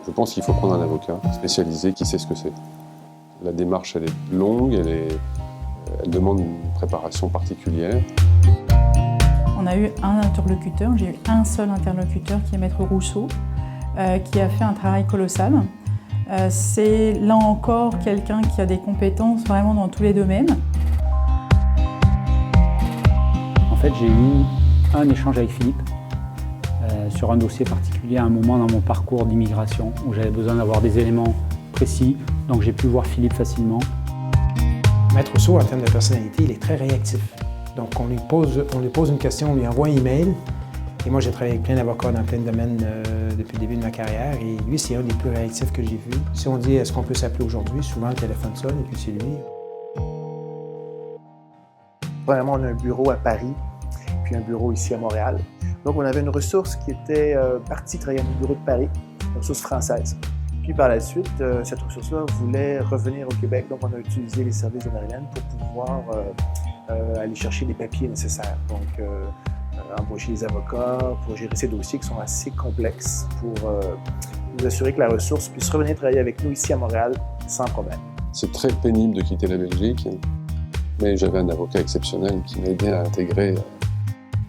Je pense qu'il faut prendre un avocat spécialisé qui sait ce que c'est. La démarche, elle est longue, elle demande une préparation particulière. On a eu un interlocuteur, j'ai eu un seul interlocuteur qui est Maître Rousseau, qui a fait un travail colossal. C'est là encore quelqu'un qui a des compétences vraiment dans tous les domaines. En fait, j'ai eu un échange avec Philippe sur un dossier particulier à un moment dans mon parcours d'immigration où j'avais besoin d'avoir des éléments précis, donc j'ai pu voir Philippe facilement. Maître Rousseau, en termes de personnalité, il est très réactif. Donc on lui pose une question, on lui envoie un email. Et moi, j'ai travaillé avec plein d'avocats dans plein de domaines depuis le début de ma carrière. Et lui, c'est un des plus réactifs que j'ai vu. Si on dit « est-ce qu'on peut s'appeler aujourd'hui », souvent le téléphone sonne et puis c'est lui. Premièrement, on a un bureau à Paris, puis un bureau ici à Montréal. Donc on avait une ressource qui était partie travailler à notre bureau de Paris, une ressource française. Puis par la suite, cette ressource-là voulait revenir au Québec. Donc on a utilisé les services de Marilyn pour pouvoir aller chercher les papiers nécessaires. Donc embaucher les avocats pour gérer ces dossiers qui sont assez complexes pour nous assurer que la ressource puisse revenir travailler avec nous ici à Montréal sans problème. C'est très pénible de quitter la Belgique, mais j'avais un avocat exceptionnel qui m'a aidé à intégrer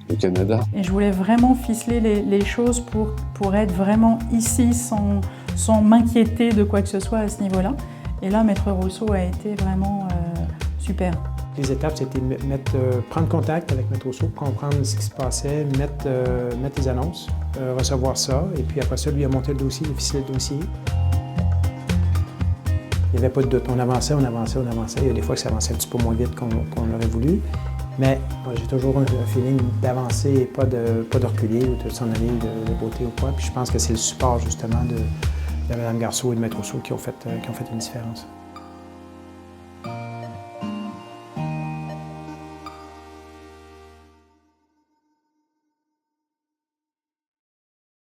le Canada. Et je voulais vraiment ficeler les choses pour être vraiment ici sans m'inquiéter de quoi que ce soit à ce niveau-là. Et là, Maître Rousseau a été vraiment super. Les étapes, c'était prendre contact avec Maître Rousseau, comprendre ce qui se passait, mettre les annonces, recevoir ça, et puis après ça, lui a monté le dossier, il a ficelé le dossier. Il n'y avait pas de doute. On avançait. Il y a des fois que ça avançait un petit peu moins vite qu'on l'aurait voulu, mais j'ai toujours un feeling d'avancer et pas de reculer ou de s'en aller de beauté ou quoi. Puis je pense que c'est le support justement de Mme Garceau et de Maître Rousseau qui ont fait une différence.